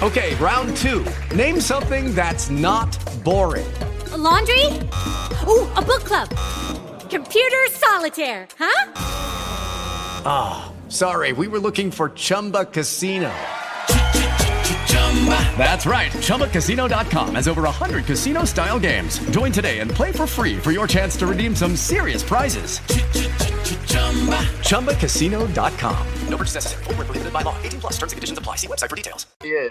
Okay, round 2. Name something that's not boring. A laundry? Ooh, a book club. Computer solitaire, huh? Ah, sorry, we were looking for Chumba Casino. That's right, ChumbaCasino.com has over 100 casino-style games. Join today and play for free for your chance to redeem some serious prizes. ChumbaCasino.com. No purchase necessary. Void where prohibited by law. 18 plus terms and conditions apply. See website for details. Yeah.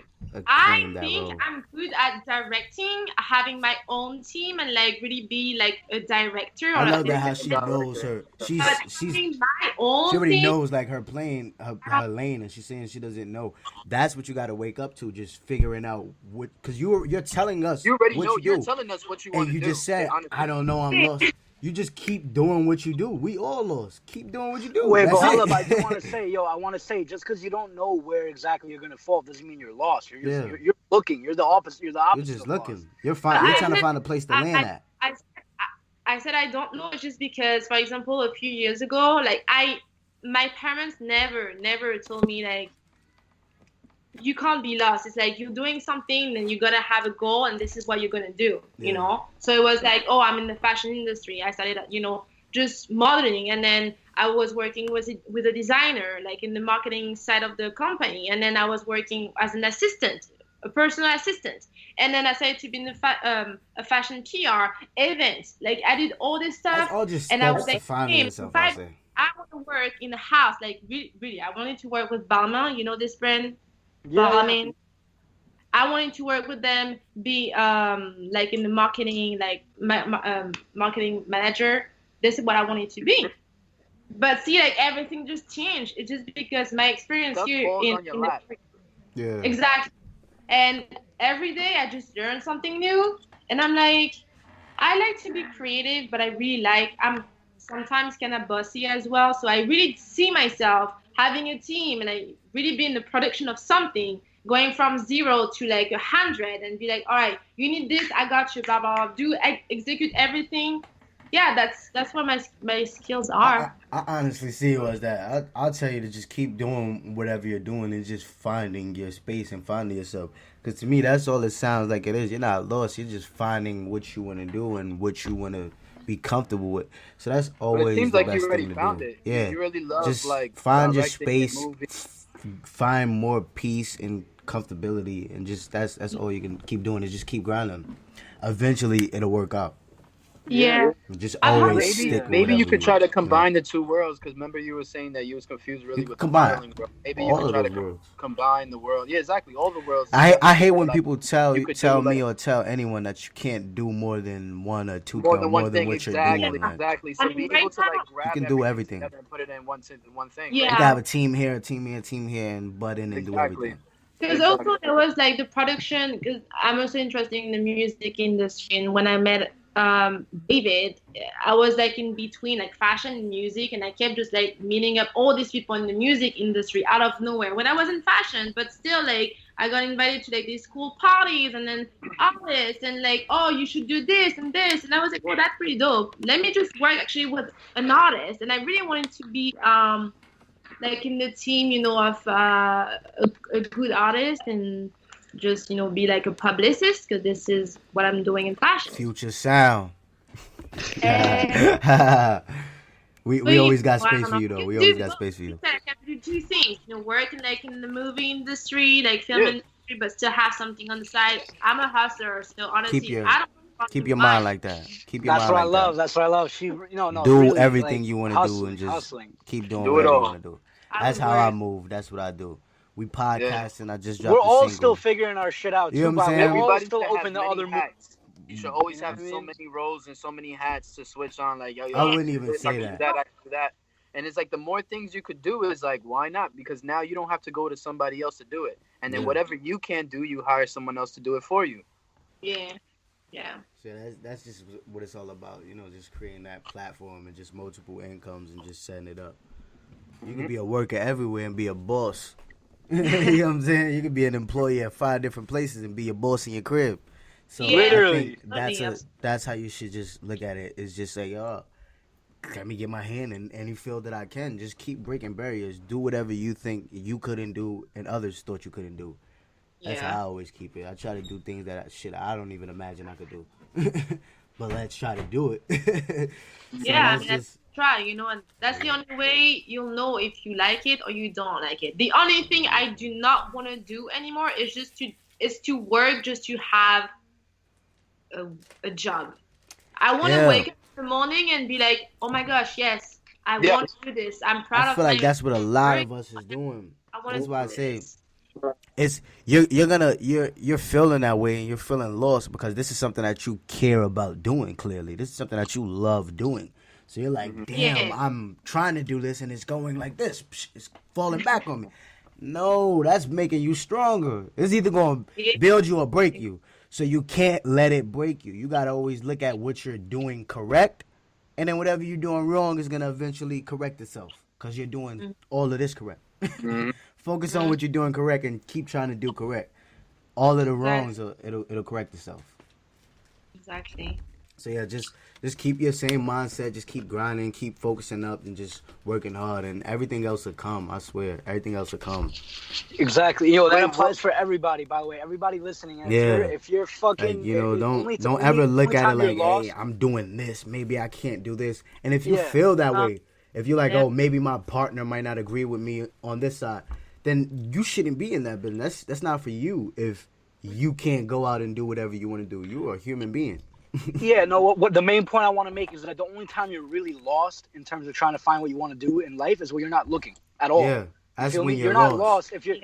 I think I'm good at directing, having my own team, and like really be like a director. I love that how she knows her. She's having my own she already team, knows like her plane, her lane, and she's saying she doesn't know. That's what you got to wake up to, just figuring out what, because you're telling us. You already what know. you You're do. telling us what you want And to you do. just said, I don't know, I'm lost. You just keep doing what you do. We all lost. Keep doing what you do. Wait, That's but hold it. up. I do want to say, just because you don't know where exactly you're gonna fall doesn't mean you're lost. You're looking. You're the opposite. You're the opposite. You're just of looking. lost. You're fine. You're trying to find a place to land at. I said I don't know just because, for example, a few years ago, like my parents never told me like you can't be lost. It's like you're doing something and you gotta have a goal and this is what you're gonna do, you know? So it was like, oh, I'm in the fashion industry. I started, just modeling, and then I was working with a designer, like in the marketing side of the company, and then I was working as an assistant, a personal assistant, and then I started to be in the a fashion PR events. Like I did all this stuff, That's all just and I was steps to like, finding yourself, I I say. want to work in a house, like really. I wanted to work with Balmain, this brand. Yeah. Balmain. I wanted to work with them, be like in the marketing, like marketing manager. This is what I wanted to be. But see, like everything just changed. It's just because my experience Stuff here falls on your lap. Yeah. Exactly. And every day I just learn something new, and I'm like, I like to be creative, but I'm sometimes kind of bossy as well. So I really see myself having a team, and I really be in the production of something, going from 0 to like 100, and be like, all right, you need this, I got you, blah blah blah. Execute everything. Yeah, that's what my skills are. I honestly see it as that. I'll tell you to just keep doing whatever you're doing and just finding your space and finding yourself. Because to me, that's all it sounds like it is. You're not lost. You're just finding what you want to do and what you want to be comfortable with. So that's always But it seems the like best you already thing to found do. it. Yeah. You really love just like find your directing and space, moving. find more peace and comfortability, and just that's all you can keep doing is just keep grinding. Eventually, it'll work out. Yeah. Just always stick with Maybe you whatever could try to want, combine the two worlds, because remember you were saying that you was confused really with the Combine modeling world. Maybe you all could of try those to worlds. combine the world. Yeah, exactly, all the worlds. I hate when Like, people tell you could me do, like, or tell anyone that you can't do more than one or two more things, than more one than thing. what you're Exactly, doing. Like, exactly. So I mean, be right able to like now- grab You can do everything everything. together and put it in one thing. Yeah. you can have a team here, a team here, a team here, and butt in and do Exactly. everything. Because also there was like the production, because I'm also interested in the music industry, and when I met David, I was like in between like fashion and music, and I kept just like meeting up all these people in the music industry out of nowhere when I was in fashion, but still like I got invited to like these cool parties, and then artists, and like, oh, you should do this and this, and I was like, oh, that's pretty dope. Let me just work actually with an artist, and I really wanted to be like in the team, of a good artist, and just be like a publicist, because this is what I'm doing in fashion. Future sound. And we always got space wow, for you though. you We do always got both. space for you. I can do two things, working like in the movie industry, like film industry, but still have something on the side. I'm a hustler, so honestly, Keep your mind like that. Keep your That's mind what I like love. that. That's what I love. She, no, Do really, everything like, you want to do and just hustling. keep doing Do it whatever you all. want to do. That's how I move. That's what I do. We podcast and I just dropped We're a all single. still figuring our shit out. You know too, what I'm but saying? we're all Everybody still should have open to many other hats. You should always You know have what I so mean? many roles and so many hats to switch on. Like, yo, I wouldn't even I say can that. do that. I can do that. And it's like the more things you could do is like, why not? Because now you don't have to go to somebody else to do it. And then whatever you can't do, you hire someone else to do it for you. Yeah. Yeah. So that's just what it's all about, just creating that platform and just multiple incomes and just setting it up. You can be a worker everywhere and be a boss. You know what I'm saying? You can be an employee at 5 different places and be a boss in your crib. So Yeah. Literally. I think that's how you should just look at it. It's just like, let me get my hand in any field that I can. Just keep breaking barriers. Do whatever you think you couldn't do and others thought you couldn't do. That's how I always keep it. I try to do things that I don't even imagine I could do. But let's try to do it. So let's try, and that's the only way you'll know if you like it or you don't like it. The only thing I do not want to do anymore is to work just to have a job. I want to wake up in the morning and be like, oh my gosh, yes, I want to do this. I'm proud of myself. I feel like that's what a lot of us is doing. That's why I say it's you're feeling that way and you're feeling lost because this is something that you care about doing. Clearly, this is something that you love doing. So you're like, damn, I'm trying to do this and it's going like this. It's falling back on me. No, that's making you stronger. It's either going to build you or break you. So you can't let it break you. You got to always look at what you're doing correct. And then whatever you're doing wrong is going to eventually correct itself because you're doing all of this correct. Focus on what you're doing correct and keep trying to do correct. All of the wrongs, it'll correct itself. Exactly. So yeah, just keep your same mindset. Just keep grinding, keep focusing up, and just working hard, and everything else will come. I swear, everything else will come. Exactly. That applies for everybody. By the way, everybody listening. And if you're fucking, don't ever look at it like, hey, I'm doing this. Maybe I can't do this. And if you feel that way, if you're like, oh, maybe my partner might not agree with me on this side, then you shouldn't be in that business. That's not for you. If you can't go out and do whatever you want to do, you are a human being. What the main point I want to make is that the only time you're really lost in terms of trying to find what you want to do in life is when you're not looking at all. Yeah, that's when you're lost. not lost. If you're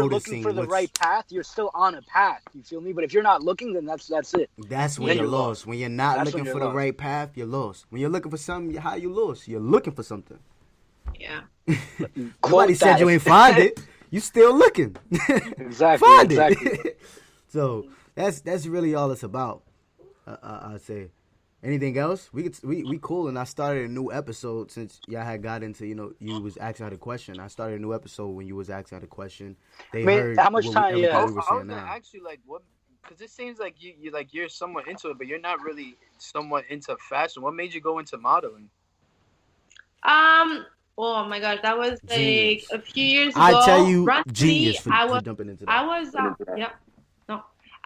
looking for the right path, you're still on a path. You feel me? But if you're not looking, then that's it. That's when you're lost. When you're not looking for the right path, you're lost. When you're looking for something, how you lost? You're looking for something. Yeah. Nobody said you ain't find it. You still looking. Exactly. Find exactly. it. So that's really all it's about. I'd say. Anything else? We cool, and I started a new episode since y'all had got into you was asking her the question. I started a new episode when you was asking her the question. They heard how much time? I was gonna ask you what, because it seems like you're somewhat into it, but you're not really somewhat into fashion. What made you go into modeling? Oh my gosh, that was like a few years ago. I tell you, genius for dumping into that.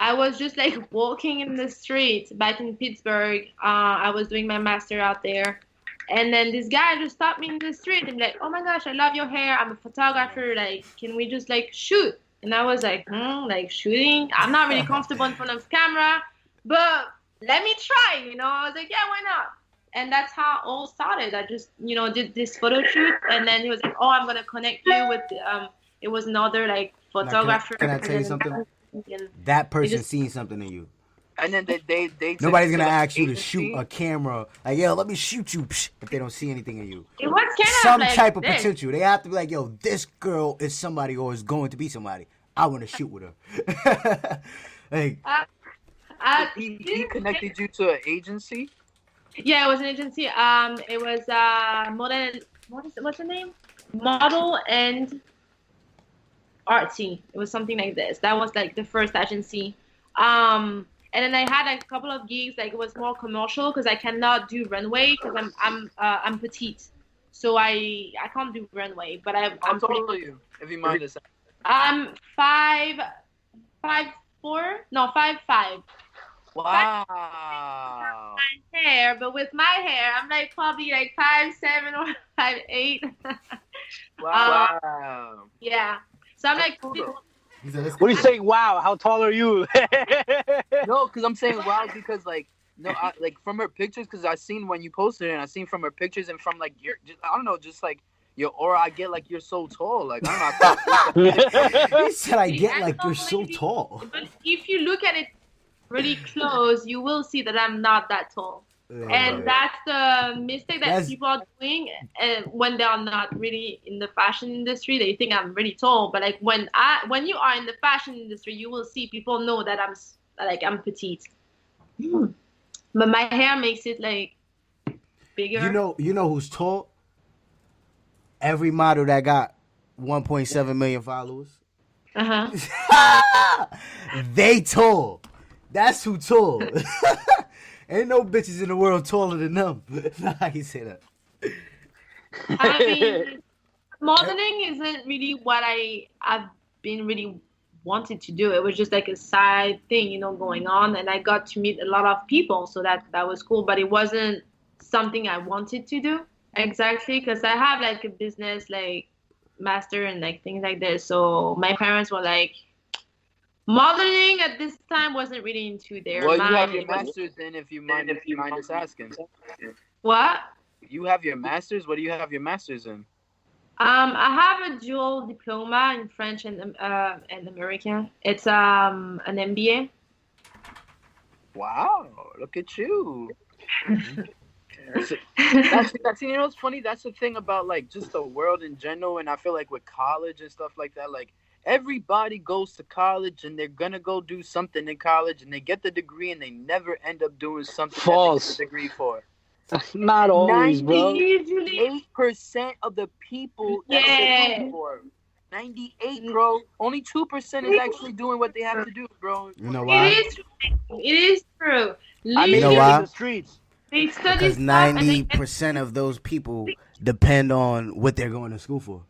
I was just like walking in the street back in Pittsburgh. I was doing my master out there. And then this guy just stopped me in the street and like, oh my gosh, I love your hair. I'm a photographer. Like, can we just like shoot? And I was like, like shooting? I'm not really comfortable in front of camera, but let me try, I was like, yeah, why not? And that's how it all started. I just, did this photo shoot. And then he was like, oh, I'm going to connect you with, it was another like photographer. Can I tell you something? That person seen something in you. And then they nobody's gonna ask you to shoot a camera like, yo, let me shoot you if they don't see anything in you. It was kind some of like type of potential. They have to be like, yo, this girl is somebody or is going to be somebody. I want to shoot with her. Like, he connected you to an agency. Yeah, it was an agency. It was model. What's the name? Model and Artsy. It was something like this. That was like the first agency. And then I had a couple of gigs. Like it was more commercial because I cannot do runway because I'm petite, so I can't do runway. But I'm tall are you? If you mind us. I'm 5'4". No, 5'5". Wow. My hair, but with my hair, I'm like probably like 5'7" or 5'8". Wow. Yeah. So I'm like. What are you saying? Wow, how tall are you? No, because I'm saying wow because like like from her pictures because I seen when you posted it and I seen from her pictures and from like your I don't know just like your aura I get like you're so tall like I don't know. He said I get like you're so tall. But if you look at it really close, you will see that I'm not that tall. And that's the mistake that people are doing when they are not really in the fashion industry. They think I'm really tall, but like when you are in the fashion industry, you will see people know that I'm petite. But my hair makes it like bigger. You know who's tall? Every model that got 1.7 million followers. They tall. That's who tall. Ain't no bitches in the world taller than them. How you say that? I mean, modeling isn't really what I've been really wanted to do. It was just like a side thing, going on, and I got to meet a lot of people, so that was cool. But it wasn't something I wanted to do exactly, because I have like a business like master and like things like this. So my parents were like, modeling at this time wasn't really into their Well, mind. you have your masters in, if you mind us asking. What? You have your masters? What do you have your masters in? I have a dual diploma in French and American. It's an MBA. Wow, look at you. that's you know what's funny? That's the thing about like just the world in general, and I feel like with college and stuff like that, like everybody goes to college and they're gonna go do something in college and they get the degree and they never end up doing something False. that they get the degree for. Not always, bro. 98% of the people that's looking for 98, bro. Only 2% is actually doing what they have to do, bro. You know why? It is true. I mean, You know why? in the streets. They study Because stuff and they 90% of those people depend on what they're going to school for.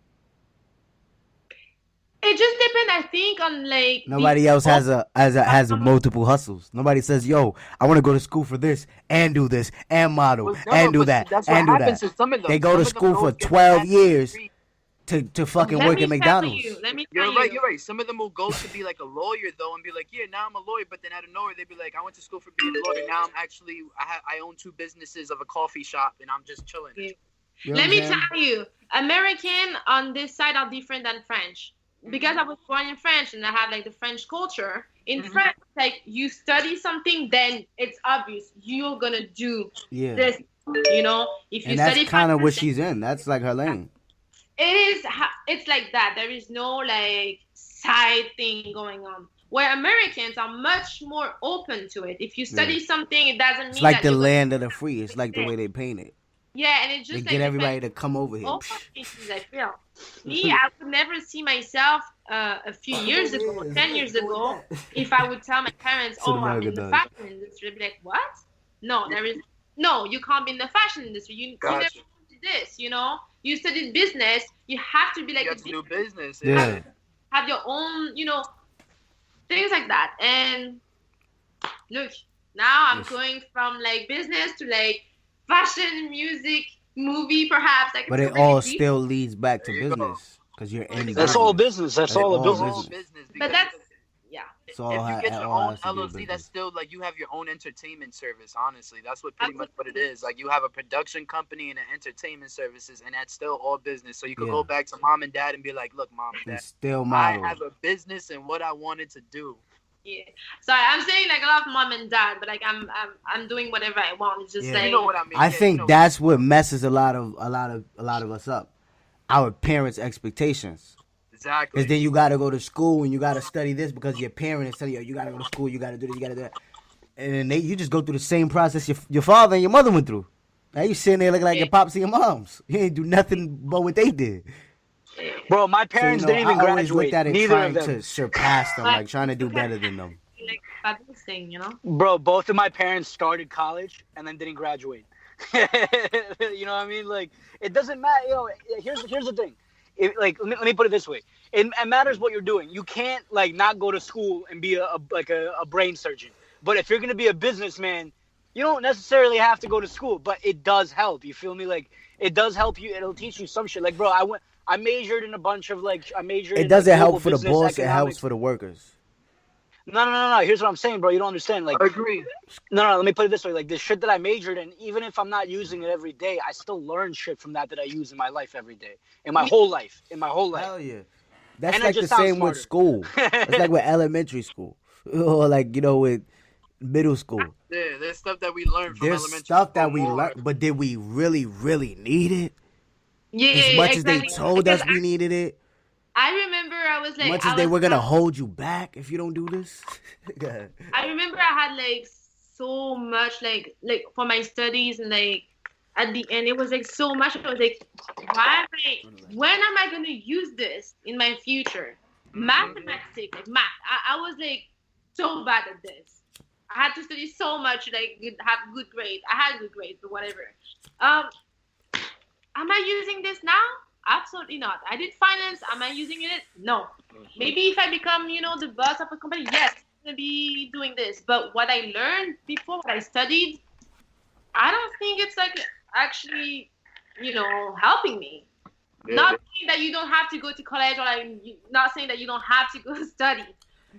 It just depends, I think, on like Nobody else has multiple hustles. Nobody says, "Yo, I want to go to school for this and do this and model Well, no, and do but that that's and what do happens that." to some of them. They go Some to of them school for don't get 12 that years degree. to fucking Let work me at tell McDonald's. you, Let me You're tell right. you. You're right. Some of them will go to be like a lawyer though, and be like, "Yeah, now I'm a lawyer." But then out of nowhere, they'd be like, "I went to school for being a lawyer. Now I'm actually I own 2 businesses of a coffee shop, and I'm just chilling." Yeah. You know Let what me I'm saying? tell you, American on this side are different than French. Because I was born in France and I have like the French culture. In France, like you study something, then it's obvious you're gonna do Yeah. this. If you And that's study kind of what French, she's in. That's like her lane. it's like that. There is no like side thing going on. Where Americans are much more open to it. If you study something, it doesn't mean It's like that the you're gonna- land of the free. It's like the way they paint it. Yeah, and it They just get everybody to come over here. all places, I feel. Me, I would never see myself a few years ago, 10 years ago, if I would tell my parents, So I'm in America the does. fashion industry. They'd be like, what? No, you can't be in the fashion industry. You never Gotcha. did this, You studied business. You have to be like You a got to do business. Yeah. have your own, things like that. And look, now I'm going from like business to like fashion, music, movie, perhaps. Like, But it's it all crazy. still leads back to There you go. business because you're in That's all business. That's all a all business. All business. But because that's, yeah. It's all if you get your all own has to do with LLC, that's business. still like you have your own entertainment service. Honestly, that's what pretty much what it is. Like you have a production company and an entertainment services, and that's still all business. So you could Yeah. go back to mom and dad and be like, "Look, mom and And dad, still I model. have a business and what I wanted to do." Yeah. So I'm saying like a lot of mom and dad, but like I'm doing whatever I want. It's just Yeah. like You know what I mean? I Yeah, think you know. that's what messes a lot of us up. Our parents' expectations. Exactly. Because then you gotta go to school and you gotta study this because your parents tell you, you gotta go to school, you gotta do this, you gotta do that. And then you just go through the same process your father and your mother went through. Now you sitting there looking like your pops and your moms. You ain't do nothing but what they did. Bro, my So, parents didn't even I always graduate. looked at it Neither trying of them. to surpass them, like trying to do better than them. like fabulous thing, Bro, both of my parents started college and then didn't graduate. You know what I mean? Like, it doesn't matter. Here's the thing. Let me put it this way. It matters what you're doing. You can't like not go to school and be a brain surgeon. But if you're gonna be a businessman, you don't necessarily have to go to school. But it does help. You feel me? Like it does help you. It'll teach you some shit. Like, bro, I majored in a bunch of like It doesn't help for the boss. It helps for the workers. No. Here's what I'm saying, bro. You don't understand. Like, I agree. No. Let me put it this way. Like, the shit that I majored in, even if I'm not using it every day, I still learn shit from that I use in my life every day, in my whole life. Hell yeah. That's And it like the just sounds same with smarter. school. It's like with elementary school. Or like, with middle school. Yeah, there's stuff that we learned from There's elementary stuff that school we more. learned, but did we really, really need it? Yeah. As much as they exactly. told us Because we needed it, I remember I was like, much as they were gonna hold you back if you don't do this. Go ahead. I remember I had like so much like for my studies and like at the end it was like so much. I was like, when am I gonna use this in my future? Mathematics, like math. I was like so bad at this. I had to study so much, like have good grades. I had good grades, but whatever. Am I using this now? Absolutely not. I did finance. Am I using it? No. Maybe if I become, the boss of a company, yes, I'm gonna be doing this. But what I learned before, what I studied, I don't think it's like actually, helping me. Not saying that you don't have to go to college, or not saying that you don't have to go study.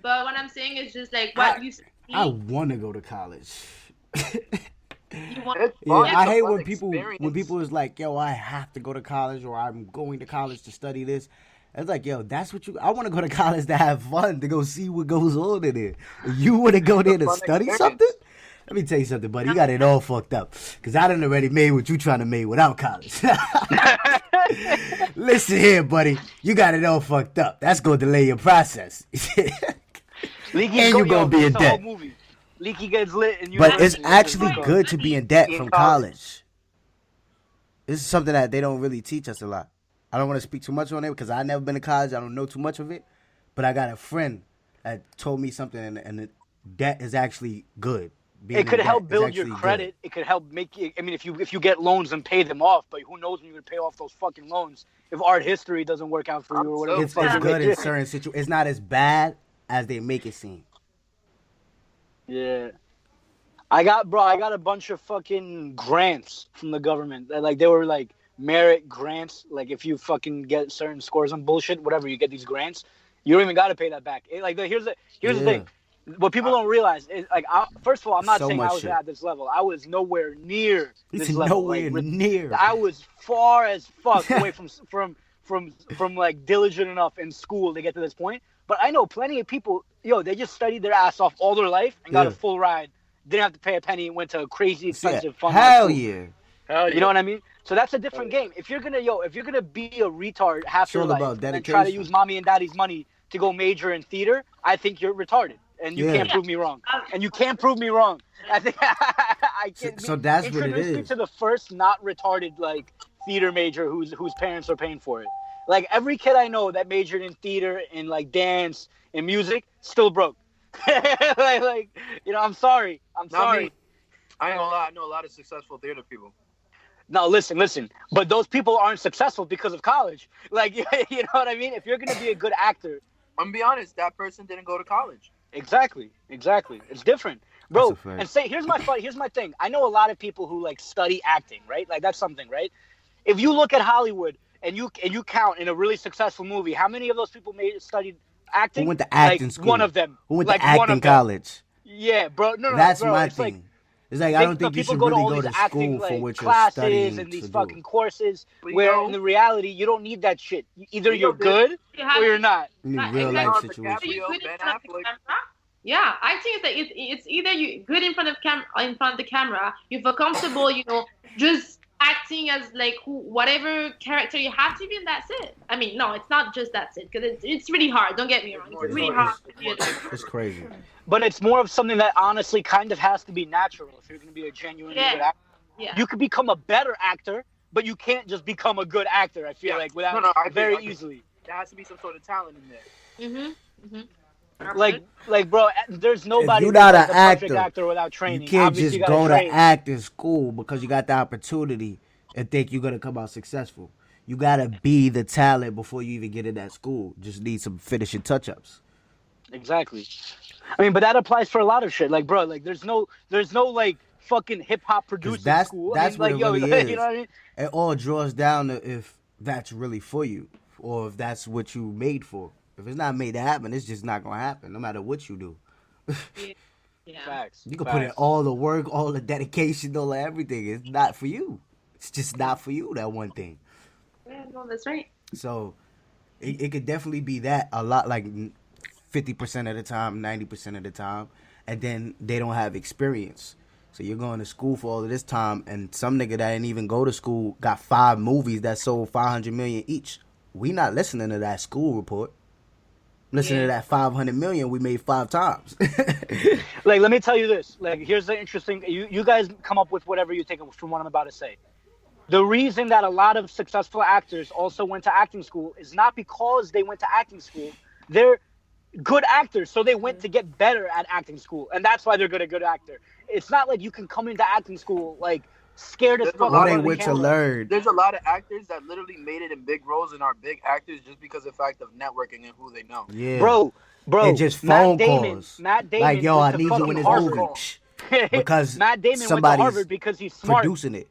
But what I'm saying is just like what you study. I want to go to college. You want, Yeah, I hate when people is like, yo, I have to go to college, or I'm going to college to study this. It's like, yo, that's what I want to go to college to have fun, to go see what goes on in it. You want to go there to study something? Let me tell you something, buddy. You got it all fucked up. Because I done already made what you trying to make without college. Listen here, buddy. You got it all fucked up. That's going to delay your process. Leaky, and you're going to be in debt. Leaky gets lit. And But it's actually good to be in debt from college. This is something that they don't really teach us a lot. I don't want to speak too much on it because I've never been to college. I don't know too much of it. But I got a friend that told me something, and debt is actually good. It could help build your credit. It could help make you. I mean, if you get loans and pay them off, but who knows when you're gonna pay off those fucking loans if art history doesn't work out for you or whatever. It's good in certain situations. It's not as bad as they make it seem. Yeah, I got a bunch of fucking grants from the government. Like they were like merit grants. Like if you fucking get certain scores on bullshit, whatever, you get these grants. You don't even got to pay that back. Here's the thing. What people don't realize is, like, first of all, I'm not saying I was at this level. I was nowhere near this level. Near. I was far as fuck away from like diligent enough in school to get to this point. But I know plenty of people. They just studied their ass off all their life and got a full ride. Didn't have to pay a penny and went to a crazy expensive fun. Hell yeah. You know what I mean? So that's a different game. If you're gonna be a retard half your life and try to use mommy and daddy's money to go major in theater, I think you're retarded. And you can't prove me wrong. And you can't prove me wrong. I think I can't. So that's what it is. Introduce me to the first not retarded like theater major whose parents are paying for it. Like every kid I know that majored in theater and like dance and music still broke. I'm sorry. I'm sorry. Me. I ain't gonna lie. I know a lot of successful theater people. No, listen. But those people aren't successful because of college. Like, you know what I mean? If you're gonna be a good actor, I'm gonna be honest. That person didn't go to college. Exactly. It's different, bro. And here's my thing. I know a lot of people who like study acting, right? Like that's something, right? If you look at Hollywood and you count in a really successful movie, how many of those people studied acting? Who went to acting school? One of them. Who went to acting college? Yeah, bro. No, that's bro. my thing. It's like I don't think you should really go to school for what you're studying and these to fucking do. courses where in the reality you don't need that shit. Either you're good or you're not. You need real life situations. Yeah, I think that it's either you good in front of the camera, you feel comfortable, just acting as like whatever character you have to be, and that's it. I mean, no, it's not just that's it, because it's really hard. Don't get me wrong, it's really hard. It's crazy. But it's more of something that honestly kind of has to be natural if you're going to be a genuine good actor. Yeah. You could become a better actor, but you can't just become a good actor. I feel like without very easily. There has to be some sort of talent in there. Like, bro, there's nobody who's not an actor without training. You can't Obviously, just go to acting school because you got the opportunity and think you're gonna come out successful. You gotta be the talent before you even get in that school. Just need some finishing touch-ups. Exactly. I mean, but that applies for a lot of shit. Like, bro, like there's no like fucking hip hop producing school. That's what it really is. You know what I mean? It all draws down to if that's really for you or if that's what you made for. If it's not made to happen, it's just not gonna happen, no matter what you do. Yeah. Facts. You can put in all the work, all the dedication, all everything. It's not for you. It's just not for you, that one thing. Yeah, no, that's right. So it could definitely be that a lot, like 50% of the time, 90% of the time, and then they don't have experience. So you're going to school for all of this time, and some nigga that didn't even go to school got 5 movies that sold 500 million each. We not listening to that school report. Listening to that 500 million we made 5 times. Like, let me tell you this. Like, here's the interesting. You guys come up with whatever you take from what I'm about to say. The reason that a lot of successful actors also went to acting school is not because they went to acting school. They're good actors, so they went to get better at acting school, and that's why they're good actor. It's not like you can come into acting school like scared as There's a fuck. lot What of ain't with to camera. learn. There's a lot of actors that literally made it in big roles and are big actors just because of the fact of networking and who they know. Yeah. Bro, And just Matt phone Damon, calls. Matt Damon Like, yo, went I to need you fucking in this Harvard. movie. Psh. Because Matt Damon went to somebody's Harvard because he's smart. producing it.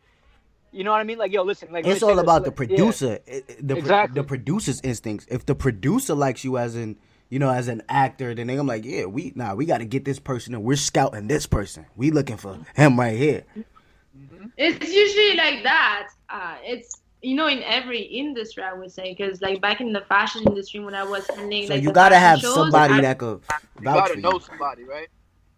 You know what I mean? Like, yo, listen. Like, let me It's say all this, about the like, producer. Exactly. The producer's instincts. If the producer likes you as an, as an actor, then I'm like, yeah, we got to get this person and we're scouting this person. We looking for him right here. It's usually like that. It's in every industry, I would say, because like back in the fashion industry when I was handling So like you the gotta fashion have shows, somebody that could You vouch gotta for know you. somebody, right?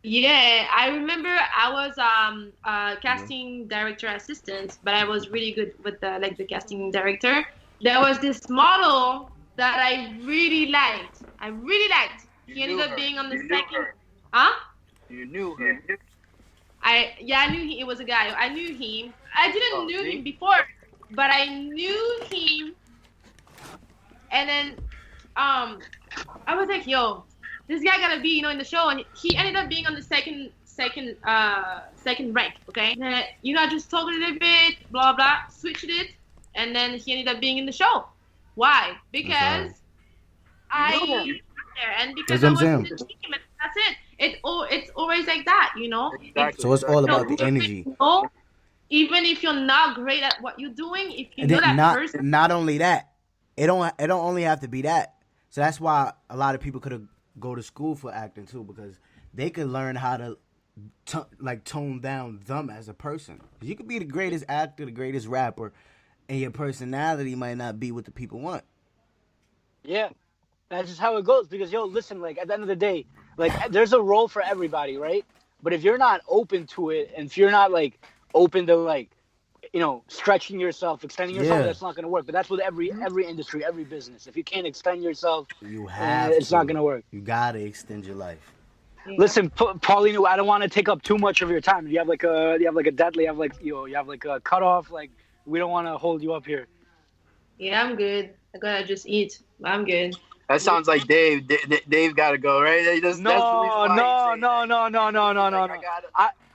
Yeah, I remember I was casting director assistant, but I was really good with the casting director. There was this model that I really liked. He ended up being on the second. Huh? You knew her. I knew he. It was a guy. I knew him. I didn't know him before, but I knew him. And then, I was like, yo, this guy gotta be, in the show, and he ended up being on the second rank. Okay, and then, I just talked a little bit, blah blah, switched it, and then he ended up being in the show. Why? Because I there, and because I was in the team, and that's it. It's always like that, Exactly. So it's all about the energy. Even if you're not great at what you're doing, if you And know then that person. not only that, it don't only have to be that. So that's why a lot of people could go to school for acting too, because they could learn how to tone down them as a person. You could be the greatest actor, the greatest rapper, and your personality might not be what the people want. Yeah, that's just how it goes. Because, yo, listen, like, at the end of the day, like, there's a role for everybody, right? But if you're not open to it, and if you're not, like, open to, like, stretching yourself, extending yourself, that's not going to work. But that's with every industry, every business. If you can't extend yourself, it's not going to work. You got to extend your life. Yeah. Listen, Paulina, I don't want to take up too much of your time. You have like a deadly, you have like a cutoff. Like, we don't want to hold you up here. Yeah, I'm good. I gotta just eat. I'm good. That sounds like Dave. Dave got to go, right? No.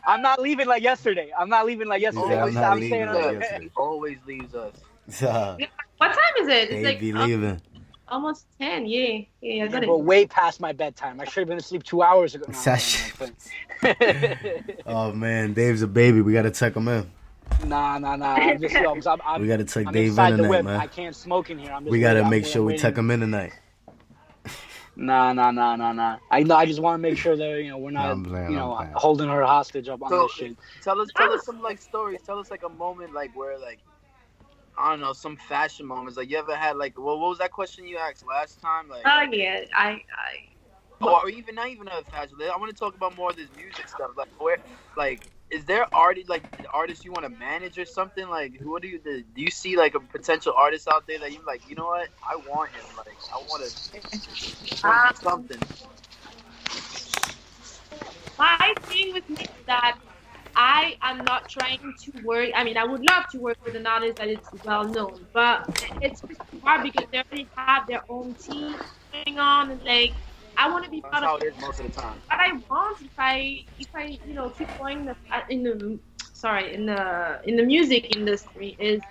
I'm not leaving like yesterday. I'm not leaving like yesterday. He always leaves us. What time is it? They It's like be leaving. almost 10. Yeah, I got it. But way past my bedtime. I should have been asleep 2 hours ago. Oh man, Dave's a baby. We gotta tuck him in. Nah. I'm just, We gotta tuck I'm Dave in inside the tonight, whip. man. I can't smoke in here. We gotta make sure we tuck him in tonight. Nah. I just want to make sure that we're not I'm playing. holding her hostage up on this shit. Tell us some like stories. Tell us like a moment like where like I don't know, some fashion moments. Like you ever had like what was that question you asked last time? Like Yeah, or even not even a fashion. I want to talk about more of this music stuff. Like where like is there artists you want to manage or something? Like who do you see like a potential artist out there that you like, you know what? I want him. Like I want to something. my thing with me is that I am not trying to work. I mean, I would love to work with an artist that is well known, but it's just hard because they already have their own team going on, and like I want to be part That's how of it is most of the time. what I want if I keep going in the music industry is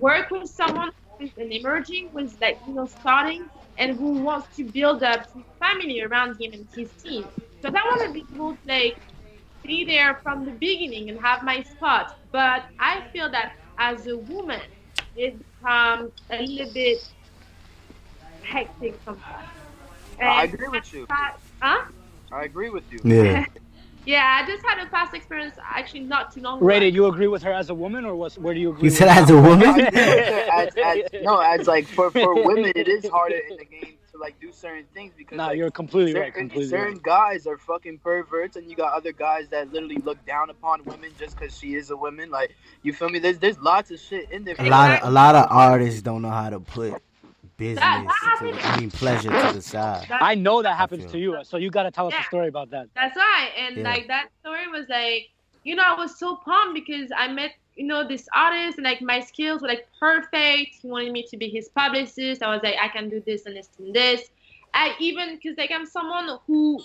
work with someone who's an emerging, who's like starting, and who wants to build up his family around him and his team. Because I want to be able to like be there from the beginning and have my spot. But I feel that as a woman, it becomes a little bit hectic sometimes. I agree with you. Huh? I agree with you. Yeah. Yeah, I just had a past experience actually not too long ago. Ray, did you agree with her as a woman, or where do you agree? You said with as a woman? as like for women, it is harder in the game to like do certain things because No, like, you're completely right. certain guys are fucking perverts, and you got other guys that literally look down upon women just because she is a woman. Like you feel me? There's lots of shit in there. A lot of artists don't know how to put pleasure to the side. I know that happens to you, so you got to tell us a story about that. That's right. And like that story was like, I was so pumped because I met, this artist and like my skills were like perfect. He wanted me to be his publicist. I was like, I can do this and this and this. Because like I'm someone who,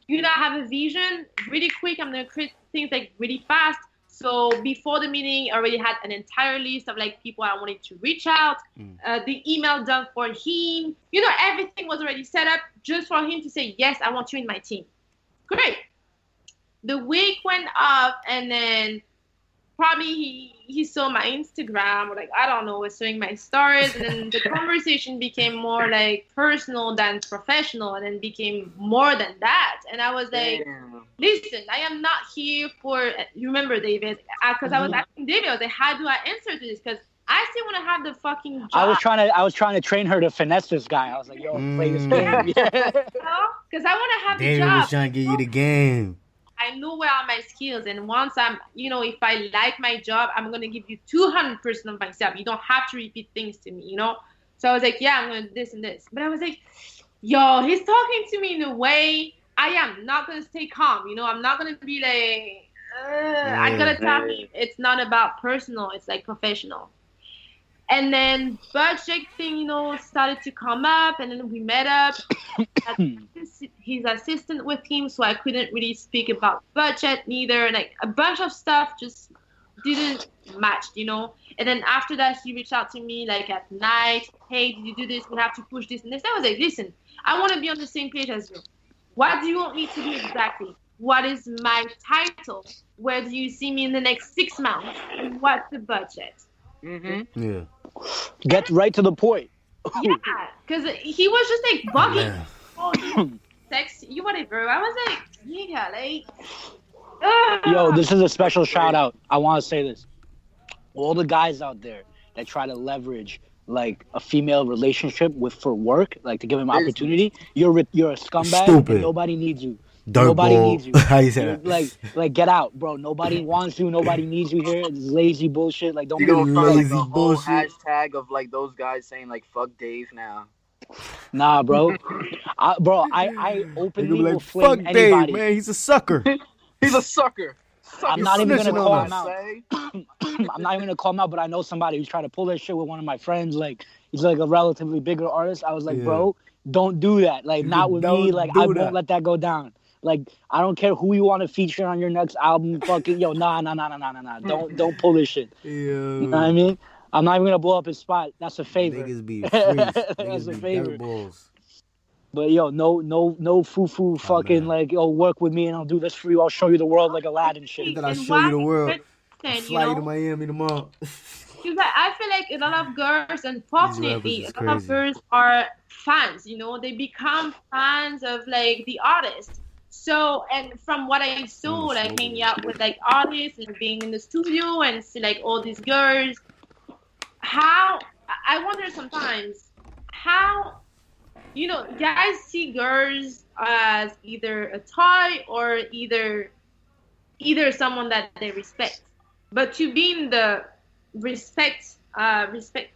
have a vision really quick. I'm going to create things like really fast. So before the meeting, I already had an entire list of like people I wanted to reach out. The email done for him. You know, everything was already set up just for him to say, yes, I want you in my team. Great. The week went up, and then probably he saw my Instagram, or like, I don't know, was showing my stories, and then the conversation became more like personal than professional, and then became more than that. And I was like, listen, I am not here for, you remember, David, because I was asking David, I was like, how do I answer to this? Because I still want to have the fucking job. I was trying to train her to finesse this guy. I was like, yo, play this game. Because I want to have the David job. was trying to get you the game. I know where are my skills, and once I'm, you know, if I like my job, I'm gonna give you 200% of myself. You don't have to repeat things to me, you know. So I was like, yeah, I'm gonna do this and this. But I was like, yo, he's talking to me in a way I am not gonna stay calm. You know, I'm not gonna be like, I gotta tell him it's not about personal, it's like professional. And then budget thing, you know, started to come up, and then we met up. His assistant with him, so I couldn't really speak about budget neither. Like a bunch of stuff just didn't match, you know. And then after that, he reached out to me like at night. Hey, did you do this? We have to push this and this. I was like, listen, I want to be on the same page as you. What do you want me to do exactly? What is my title? Where do you see me in the next 6 months? And what's the budget? Yeah. Get right to the point. Yeah, because he was just like bugging. Oh, you text you whatever. I was like, yeah, like. Yo, this is a special shout out. I want to say this. All the guys out there that try to leverage like a female relationship for work, like to give him opportunity, you're a scumbag. Stupid. And nobody needs you. Nobody needs you. How you say that? Like get out, bro. Nobody wants you. Nobody needs you here. It's lazy bullshit. Like don't You be gonna find like lazy a whole bullshit. hashtag of like those guys saying like "fuck Dave" now. Nah, bro. I openly Like, will flame fuck anybody. Dave, man. He's a sucker. He's a sucker. I'm not even gonna snitching call on him us. out. I'm not even gonna call him out, but I know somebody who's trying to pull that shit with one of my friends. Like he's like a relatively bigger artist. I was like, bro, don't do that. Like not with me. Like I won't let that go down. Like I don't care who you want to feature on your next album. Fucking yo, nah. Don't pull this shit. You know what I mean? I'm not even gonna blow up his spot. That's a favor. Niggas be freaks. That's Niggas a be favor. dirt balls. But yo, no foo fucking man. like yo, work with me and I'll do this for you. I'll show you the world like Aladdin shit. Then I'll And show you the why world. Kristen, Fly to Miami tomorrow. Because I feel like a lot of girls, unfortunately, rappers is a lot of crazy. girls are fans, you know, they become fans of like the artist. So, and from what I saw, like hanging out with like artists and being in the studio and see like all these girls, how, I wonder sometimes how, you know, guys see girls as either a toy or either someone that they respect. But to be in the respect how do you say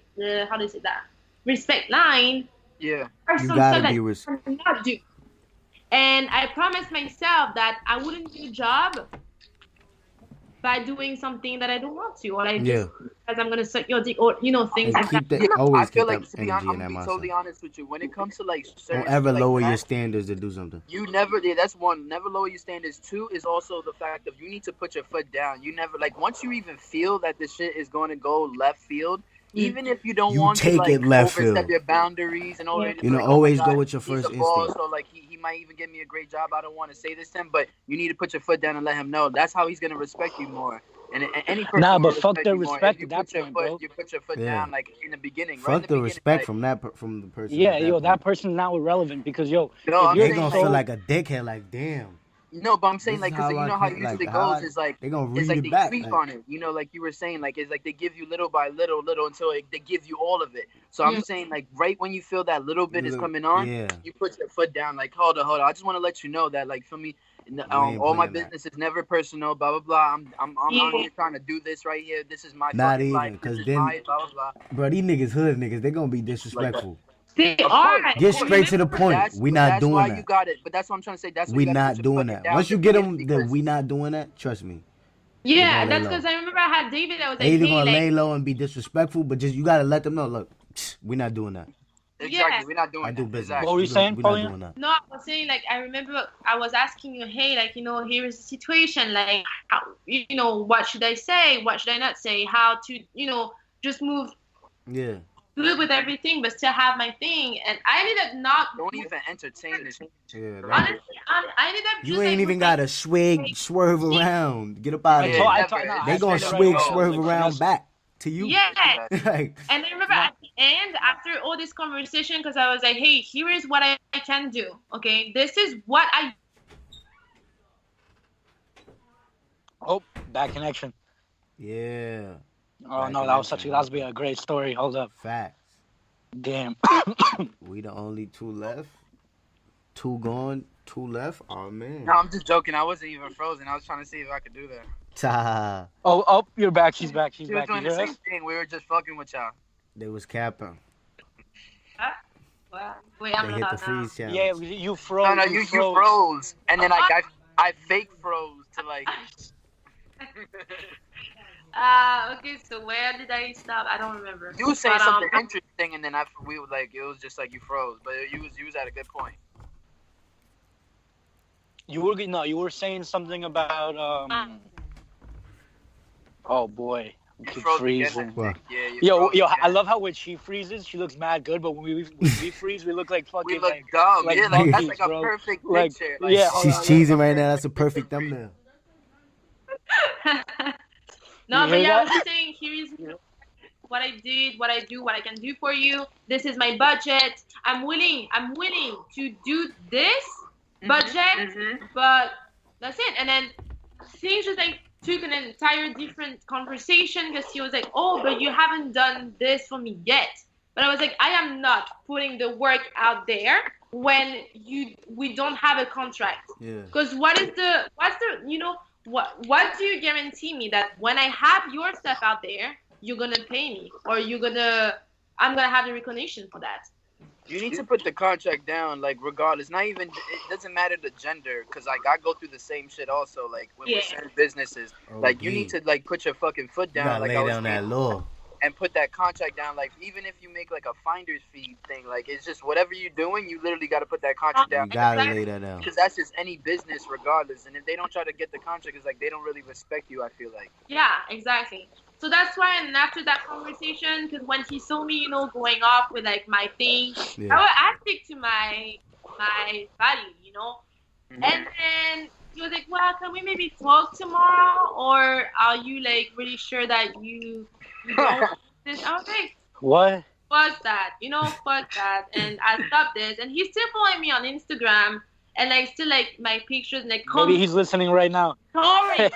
that? Respect line. Yeah. Are You some gotta stuff be that I cannot do. And I promised myself that I wouldn't do a job by doing something that I don't want to, or like just because I'm gonna suck your dick, or you know things And like keep that. that. Always I feel keep like, that to be energy honest, in I'm that gonna be totally mindset. honest with you. When it comes to like certain Don't ever like lower your that, standards to do something. you never. Yeah, that's one. Never lower your standards. Two is also the fact of you need to put your foot down. You never like once you even feel that the shit is going to go left field. Even if you don't You want take to like it left overstep field. your boundaries and all that, You know, like, oh my always God, go with your he's first a boss, instinct. or like he might even give me a great job. I don't want to say this to him, but you need to put your foot down and let him know. That's how he's gonna respect you more. And any person Nah, but will fuck the you more respect if you at that put your point, foot, bro. You put your foot Yeah. down like in the beginning. Fuck right in the beginning, respect like, from the person. Yeah, at yo, that that point. person's now irrelevant because yo, No, if I'm you're They saying, gonna like, feel like a dickhead. Like damn. No, but I'm saying This like is because how you I know how can't- usually like, it how goes I- is like they gonna it's read like it they back, creep like- on it. You know, like you were saying, like it's like they give you little by little until they give you all of it. So I'm saying like right when you feel that little bit is coming on, you put your foot down. Like hold on. I just want to let you know that like for me, all my business is never personal. Blah blah blah. I'm here trying to do this right here. This is my Not fucking even, life. 'cause This is then- my blah blah blah. Bro, these niggas hood niggas. They gonna be disrespectful. They Of are. course, Get of course. straight to the point. That's- We not that's doing why that. you got it. But that's what I'm trying to say. That's why We you gotta not put your doing foot that. down Once you to get me them, because- we not doing that. Trust me. Yeah, They gonna that's lay because low. I remember I had David that was like, They either hey, gonna like, lay low and be disrespectful, but just you gotta let them know. Look, we not doing that. Exactly. We're not doing I do that. business. Exactly. What were you saying, We're Paulina? not doing that. No, I was saying, like, I remember I was asking you, hey, like, here is the situation, like, how, what should I say? What should I not say? How to, just move Yeah. good with everything, but still have my thing. And I ended up not. Don't even entertain this. Yeah. Honestly, I ended up. You just, ain't like, even with, got like, to swig, swerve around. Get up out of Yeah, here. never. They gonna swig, swerve around back to you. Yeah. Like, And I remember at the end, after all this conversation, because I was like, hey, here is what I can do. Okay, this is what I. Oh, bad connection. yeah. Oh Bad no, that was connection. that was be a great story. Hold up. Facts. Damn. We the only 2 left. 2 gone, 2 left. Oh man. No, I'm just joking. I wasn't even frozen. I was trying to see if I could do that. Ta. Oh, you're back. She's back. She's She was back. doing You the hear same us? thing. We were just fucking with y'all. They was capping. Well, wait, I'm They hit not the freeze challenge. Yeah, you froze. No, you froze, and then I fake froze to like. Okay, so where did I stop? I don't remember. You were saying But, something interesting, and then we were like, it was just like you froze, but you was at a good point. You were saying something about Oh boy, we You keep froze again, I freezing. think. Yeah, you froze Yo, again. I love how when she freezes, she looks mad good, but when we freeze, we look like fucking We look like dumb. like Yeah, like, that's monkeys, like a bro. perfect Like, picture. yeah, hold She's on, cheesing right now. That's a perfect thumbnail. No, You but hear yeah, I that? was just saying, here's what I did, what I do, what I can do for you. This is my budget. I'm willing to do this budget, but that's it. And then things just like took an entire different conversation because he was like, oh, but you haven't done this for me yet. But I was like, I am not putting the work out there when we don't have a contract. Yeah. Because what's the what do you guarantee me that when I have your stuff out there, you're gonna pay me or I'm gonna have the recognition for that? You need to put the contract down, like, regardless. Not even, it doesn't matter the gender, because, like, I go through the same shit also, like, with certain businesses. Like, you need to, like, put your fucking foot You down, gotta like, lay I was down that saying, law. and put that contract down. Like, even if you make, like, a finder's fee thing, like, it's just whatever you're doing, you literally got to put that contract You down. gotta lay that down. Because that's just any business, regardless. And if they don't try to get the contract, it's like they don't really respect you, I feel like. Yeah, exactly. So that's why, and after that conversation, because when he saw me, going off with like my thing, Yeah. I stick to my value, And then he was like, well, can we maybe talk tomorrow, or are you like really sure that you don't this? I was like, What? fuck that, fuck that, and I stopped this, and he's still following me on Instagram, and like still like my pictures, and like Maybe he's listening right now. comment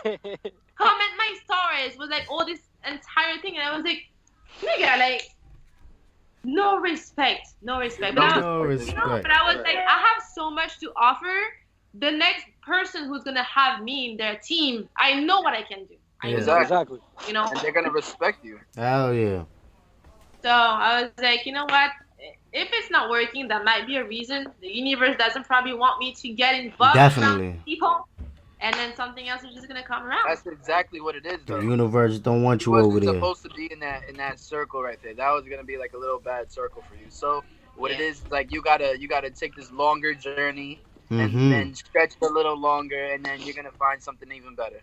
my stories was like all this entire thing, and I was like, nigga, like no respect. But No respect. but I was like, I have so much to offer. The next person who's gonna have me in their team, I know what I can do. Yeah. Exactly. And they're going to respect you. Hell yeah. So I was like, you know what? If it's not working, that might be a reason. The universe doesn't probably want me to get involved Definitely. with people, and then something else is just gonna come around. That's exactly what it is, The though. universe don't want you You over wasn't there. supposed to be in that circle right there. That was gonna be like a little bad circle for you. So what it is, like, you gotta take this longer journey and then stretch it a little longer, and then you're gonna find something even better.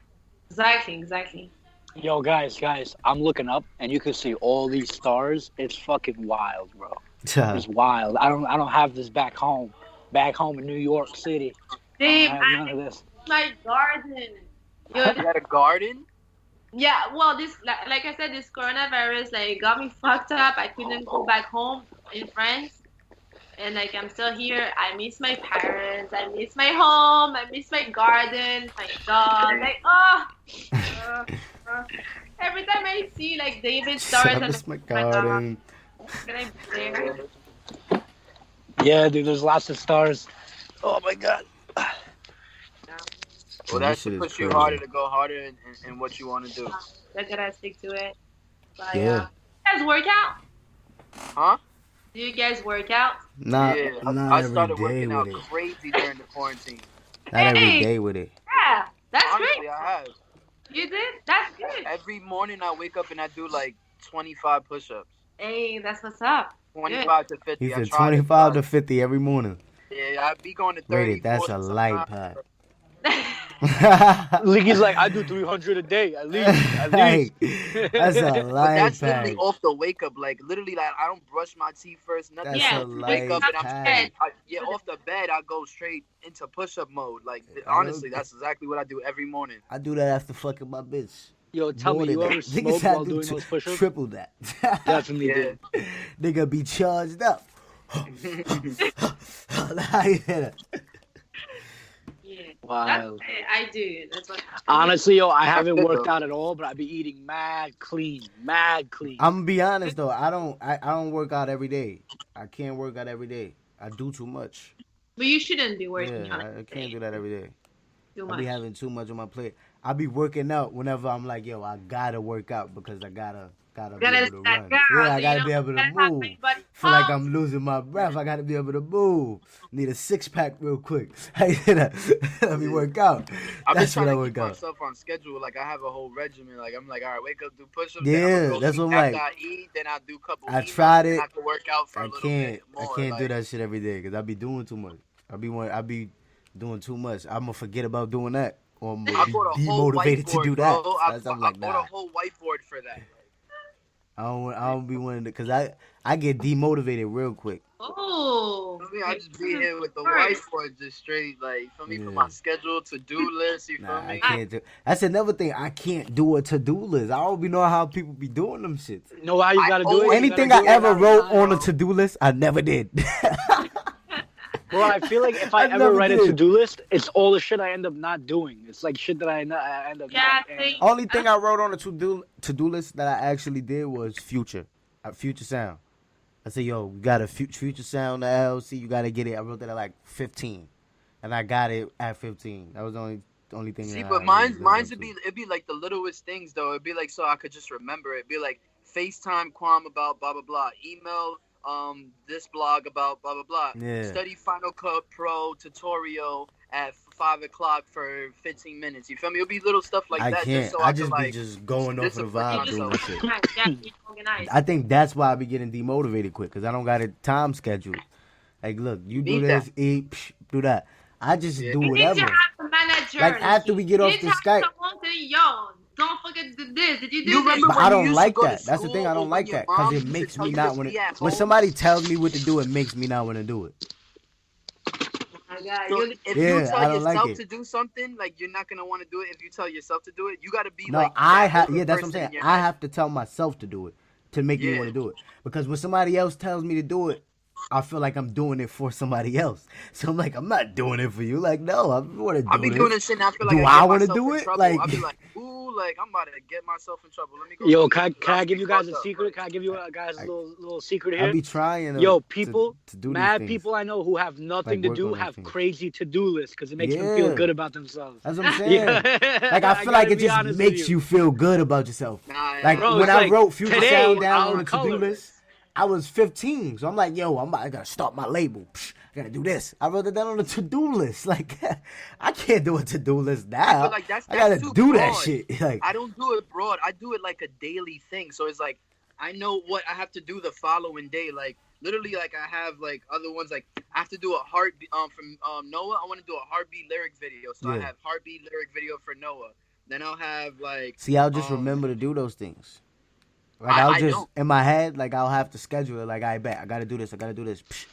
Exactly. Yo, guys, I'm looking up and you can see all these stars. It's fucking wild, bro. It's wild. I don't have this back home in New York City. Dave, I don't have none of this. my garden. Yo, You got a garden? yeah, well, this like I said, this coronavirus like got me fucked up. I couldn't go back home in France, and like I'm still here. I miss my parents. I miss my home. I miss my garden, my dog. Like every time I see like David stars I and miss my garden. can I be there? Yeah, dude, there's lots of stars. Oh my god. Well, This that shit should is push you crazy. harder to go harder in what you want to do. I gotta stick to it. But, Yeah. you guys work out? Huh? Do you guys work out? Not I started every day working out with it. crazy during the quarantine. Not every Hey! day with it. Yeah, that's Honestly, great. I have. You did? That's good. Every morning I wake up and I do like 25 push-ups. Hey, that's what's up. 25 to 50. He I said tried it, 25 to but 50 every morning. yeah, I be going to 30. Rated, that's 40 a light sometimes. pack. Leaky's like, I do 300 a day at least. At least. Hey, that's a But light that's literally pack. off the wake up. Like literally, like I don't brush my teeth first. Nothing. That's I Yeah, a just wake up light and I'm pack. off the bed. I go straight into push up mode. Like I honestly, know. that's exactly what I do every morning. I do that after fucking my bitch. Yo, tell More me, than you that. ever Niggas smoke had while to doing those push-ups? triple that. Definitely Yeah. do. Nigga be charged up. Yeah. Wild. That's it. I do. That's what happens. Honestly, yo, I haven't good, worked though. out at all, but I be eating mad clean. Mad clean. I'm gonna be honest though. I don't work out every day. I can't work out every day. I do too much. But you shouldn't be working Yeah, out. I can't do that every day. Too I be much. having too much on my plate. I be working out whenever I'm like, yo, I gotta work out because I gotta be Gotta able to that run. girl, Yeah, I you gotta know, be able to gotta have move. everybody Feel like pump. I'm losing my breath. I gotta be able to move. Need a 6-pack real quick. Let me work out. I've been That's what trying I to work keep out. myself on schedule. Like I have a whole regimen. Like I'm like, all right, wake up, do push-ups. Yeah, then I'm gonna go that's eat. what I'm After like. I eat, then I do a couple. I emails, tried then it. I have to work out for a I little can't. bit more. I can't do like, that shit every day because I be doing too much. I be doing too much. I'm gonna forget about doing that, or I'm I gonna bought a be whole demotivated to whiteboard, do that. bro. That's, I'm like, I bought nah. a whole whiteboard for that. I don't be wanting to, cause I get demotivated real quick. Oh. I mean, I just be here with the Right. whiteboard, just straight like for me for Yeah. my schedule, to-do list. You feel Nah, I me? can't do. That's another thing. I can't do a to-do list. I don't be know how people be doing them shits. You know how you gotta do it? You Anything gotta I do it ever every wrote time, on bro. a to-do list, I never did. Bro, I feel like if I I ever never write a did. to-do list, it's all the shit I end up not doing. It's like shit that I end up Yeah, not. see, Only thing I wrote on a to-do list that I actually did was Future Sound. I said, yo, we got a Future Sound, the LLC. You got to get it. I wrote that at like 15, and I got it at 15. That was the only thing. See, that but I mine's really lived would up be to. it'd be like the littlest things though. It'd be like so I could just remember it. It'd be like FaceTime Quam about blah blah blah. Email this blog about blah blah blah. Yeah. Study Final Cut Pro tutorial at 5 o'clock for 15 minutes. You feel me? It'll be little stuff like I that. can't. Just so I I just could, be like, just going off of the discipline vibe doing that myself. shit. organized. Yeah, be organized. I think that's why I be getting demotivated quick because I don't got a time schedule. Like, look, you do Need this, that. eat, do that. I just Yeah. do You need to whatever. have a manager. Like, after we get You off need the to have Skype. someone say, yo, don't forget to do this. Did you do You this? remember But when I you don't used to like go to that. That's the thing. I school don't or like when your that because mom it used to makes tell me you not to want be to. at When home? somebody tells me what to do, it makes me not want to do it. Oh my God, So you're if Yeah, you I tell don't like yourself it. to do something, like you're not gonna want to do it. If you tell yourself to do it, you gotta be No, like. I that have. older Yeah, that's what I'm person in saying. your I head. have to tell myself to do it to make me Yeah. want to do it. Because when somebody else tells me to do it, I feel like I'm doing it for somebody else. So I'm like, I'm not doing it for you. Like, no, I want to do I be this. doing this shit and I feel like Do I I get wanna myself do in it? trouble. Like- I be like, ooh, like I'm about to get myself in trouble. Let me go. Yo, do can this. I give you guys a Fucked up. secret? Can I give you guys a little secret I here? be trying to, Yo, people, to do these mad things. people I know who have nothing Like, to work do on those have things. crazy to-do lists because it makes them feel Yeah. good about themselves. That's what I'm saying. Yeah. Like, I feel like gotta it be just honest with makes you feel good about yourself. Nah, Like, Bro, when it's I like, wrote Future today, Sound down I'll on a to-do color it. list, I was 15. So I'm like, yo, I gotta start my label. Psh, I gotta do this. I wrote it down on a to-do list. Like, I can't do a to-do list now. But, like, that's I gotta too do that broad. shit. Like, I don't do it broad. I do it like a daily thing. So it's like I know what I have to do the following day. Like literally, like I have like other ones. Like I have to do a heartbeat from Noah. I want to do a heartbeat lyric video. So I Yeah. have heartbeat lyric video for Noah. Then I'll have like. see, I'll just um, remember to do those things. Like, I I'll just, don't. in my head, like, I'll have to schedule it. Like, I bet. I gotta do this. I gotta do this. Psh.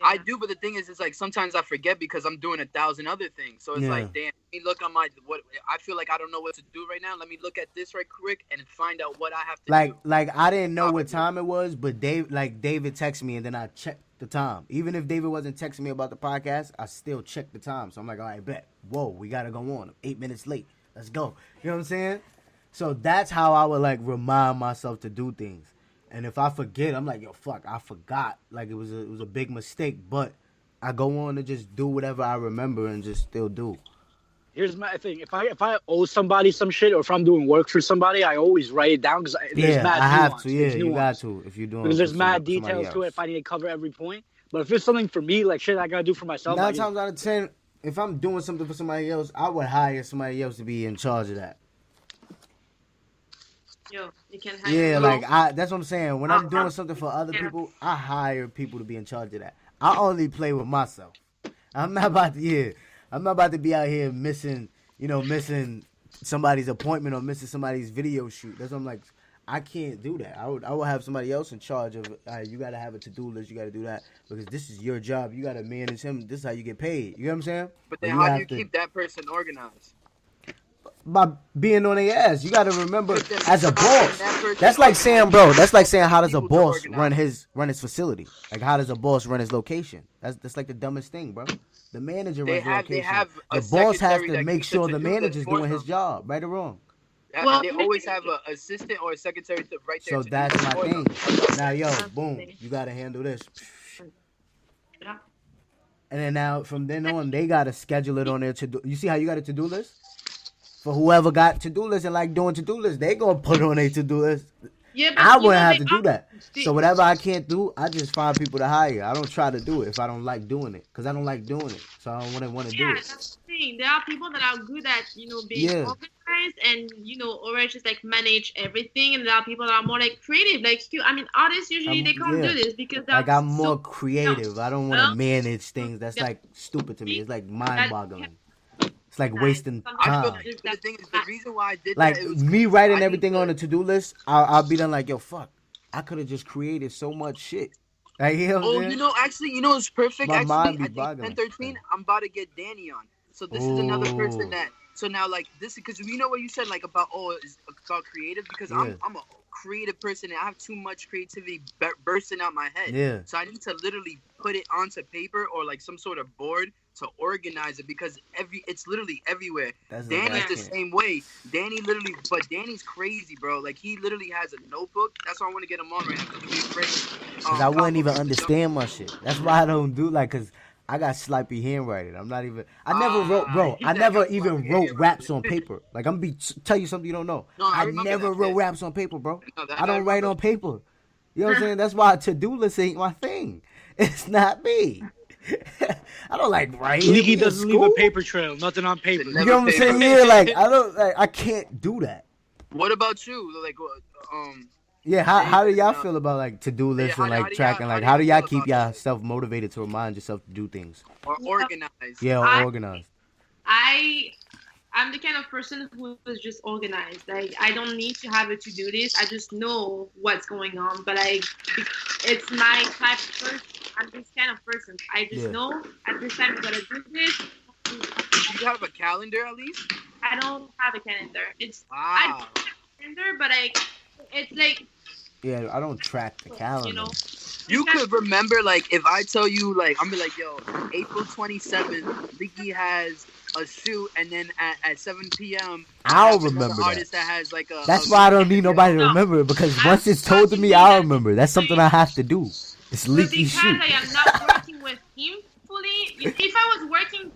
I do, but the thing is, it's like sometimes I forget because I'm doing 1,000 other things. So it's Yeah. like, damn, let me look on my what. I feel like I don't know what to do right now. Let me look at this right quick and find out what I have to do. Like I didn't know what Probably. time it was, but David texted me and then I checked the time. Even if David wasn't texting me about the podcast, I still checked the time. So I'm like, all right, bet. Whoa, we gotta go on. I'm 8 minutes late. Let's go. You know what I'm saying? So that's how I would like remind myself to do things. And if I forget, I'm like, yo, fuck, I forgot. Like it was a big mistake, but I go on to just do whatever I remember and just still do. Here's my thing: if I owe somebody some shit, or if I'm doing work for somebody, I always write it down because there's Yeah, mad I have nuance. to. Yeah, There's you got nuance. to if you're doing. Because there's for mad somebody details to it. else. If I need to cover every point, but if it's something for me, like shit I gotta do for myself, 9 times out of 10, if I'm doing something for somebody else, I would hire somebody else to be in charge of that. Yo, you can hire. Yeah, me. like that's what I'm saying. When I'm doing something for other people, I hire people to be in charge of that. I only play with myself. I'm not about to be out here missing somebody's appointment or missing somebody's video shoot. That's what I'm like. I can't do that. I would have somebody else in charge of. You got to have a to-do list. You got to do that because this is your job. You got to manage him. This is how you get paid. You know what I'm saying? But then how do you keep that person organized? By being on their ass. You got to remember, as a boss. That's like saying, bro. That's like saying, how does a boss run his facility? Like, how does a boss run his location? That's like the dumbest thing, bro. The manager runs the location. The boss has to make sure the manager's doing his job, right or wrong. Well, they always have an assistant or a secretary right there. So that's my thing. Now, yo, boom, you got to handle this. And then now, from then on, they got to schedule it on their to-do. You see how you got a to-do list? For whoever got to-do list and like doing to-do list, they going to put it on their to-do list. Yeah, I wouldn't have to do that. So whatever I can't do, I just find people to hire. I don't try to do it if I don't like doing it. Because I don't like doing it. So I don't want to do it. Yeah, that's the thing. There are people that are good at, being organized and, or just like manage everything. And there are people that are more like creative. Like you, artists usually they can't do this because they're I'm more creative. I don't want to manage things. That's like stupid to me. It's like mind-boggling. It's like wasting time. The thing is, the reason why I did like that, me writing everything on the to-do list, I'll be done like, yo, fuck. I could have just created so much shit. Like, it's perfect. My mind be I think boggling. 10-13, I'm about to get Danny on. So this is another person that. So now, like this, because you know what you said, like about it's about creative. Because I'm a creative person and I have too much creativity bursting out my head. Yeah. So I need to literally put it onto paper or like some sort of board to organize it because it's literally everywhere. Danny's the same way. Danny's crazy, bro. Like he literally has a notebook. That's why I want to get him on right now because I wouldn't even understand my shit. That's why I don't do because I got sloppy handwriting. I never even wrote raps on paper. Like I'm tell you something you don't know. No, I never wrote raps on paper, bro. I don't write on paper. You know what I'm saying? That's why to-do list ain't my thing. It's not me. I don't like writing. Leaky doesn't leave a paper trail. Nothing on paper. You know what I'm saying? Yeah, I can't do that. What about you? Like, Yeah, how do y'all feel about like to-do lists and like tracking? Like, how do y'all keep yourself motivated to remind yourself to do things? Or organized. Yeah, or organized. I'm the kind of person who is just organized. Like, I don't need to have a to-do list. I just know what's going on. But it's my type of person. I'm this kind of person. I just know at this time I gotta do this. Do you have a calendar at least? I don't have a calendar. I don't have a calendar, but it's like. Yeah, I don't track the calendar. You could remember, like, if I tell you, like, I'm be like, yo, April 27th, Leaky has a shoot, and then at 7 p.m. I'll remember that. Artist that has like That's why I don't need nobody to remember it, because once it's told to me, I'll remember. That's something I have to do. It's Leaky shoot. Because I am not working with him fully. If I was working.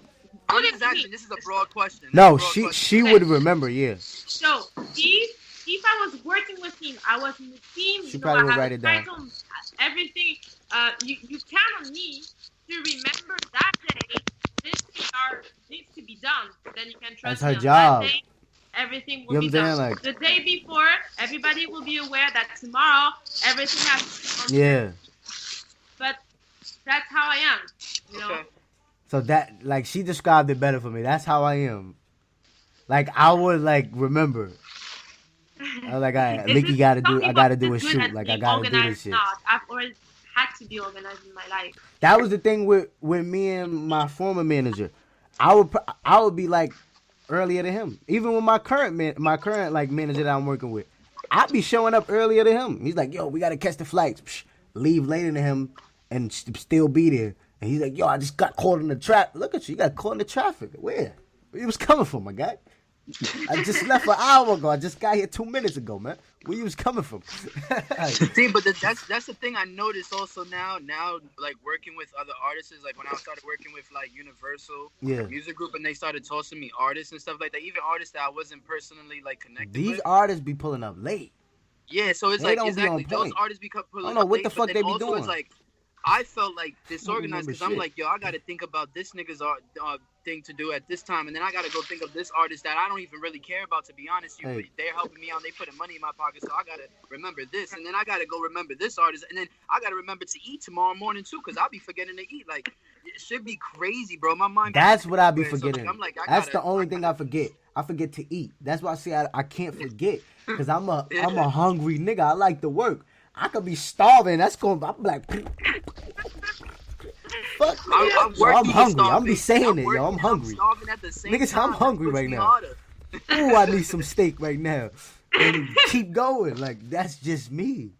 This is a broad question. No, she would remember, yeah. So, if I was working with him, I was in the team. She probably would write it down. Everything. You count on me to remember that day. This thing needs to be done. Then you can trust me. That's her on job. That day, everything will be done. Like, the day before, everybody will be aware that tomorrow everything has to be done. Yeah. But that's how I am. You know. Okay. So that, like, she described it better for me. That's how I am. Like, I would like remember. I was like, Leaky gotta do. I gotta do a shoot. Like, I gotta do this shit. I've always had to be organized in my life. That was the thing with me and my former manager. I would be like earlier to him. Even with my current like manager that I'm working with, I'd be showing up earlier to him. He's like, yo, we gotta catch the flights. Psh, leave later than him and still be there. And he's like, yo, I just got caught in the trap. Look at you got caught in the traffic. Where you was coming from, my guy? I just left an hour ago. I just got here 2 minutes ago, man. Where you was coming from? See, but that's the thing I noticed also now, like working with other artists, like when I started working with like Universal Music Group, and they started tossing me artists and stuff like that, even artists that I wasn't personally like connected with. These artists be pulling up late. Yeah, so it's they like don't exactly be on those point. artists become pulling I don't know up what late, the fuck they be doing. It's like I felt like disorganized because I'm shit. like, yo, I got to think about this nigga's thing to do at this time, and then I got to go think of this artist that I don't even really care about, to be honest. They're helping me out, they putting money in my pocket, so I got to remember this, and then I got to go remember this artist, and then I got to remember to eat tomorrow morning too, because I'll be forgetting to eat. Like, it should be crazy, bro. My mind. That's what I be so, forgetting. I'm like, That's the only thing I forget. I forget to eat. That's why I say I can't forget, because I'm a hungry nigga. I like to work. I could be starving. I'm like, fuck, I'm hungry. I'm be saying it, yo. I'm hungry. Niggas, I'm hungry right now. Ooh, I need some steak right now. And keep going. Like, that's just me.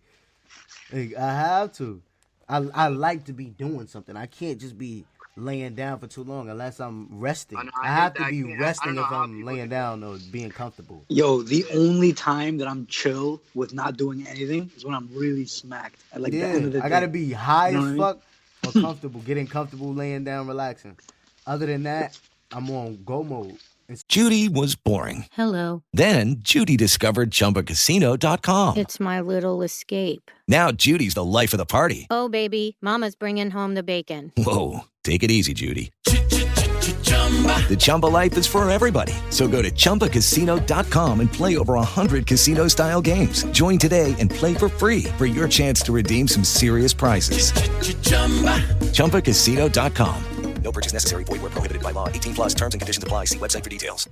Like, I have to. I like to be doing something. I can't just be laying down for too long unless I'm resting. I have to be resting if I'm laying down or being comfortable. Yo, the only time that I'm chill with not doing anything is when I'm really smacked. At like the end of the day. I gotta be high as fuck or comfortable, getting comfortable, laying down, relaxing. Other than that, I'm on go mode. Judy was boring. Hello. Then Judy discovered ChumbaCasino.com. It's my little escape. Now Judy's the life of the party. Oh, baby, mama's bringing home the bacon. Whoa, take it easy, Judy. The Chumba life is for everybody. So go to ChumbaCasino.com and play over 100 casino-style games. Join today and play for free for your chance to redeem some serious prizes. ChumbaCasino.com. No purchase necessary. Void where prohibited by law. 18+ terms and conditions apply. See website for details.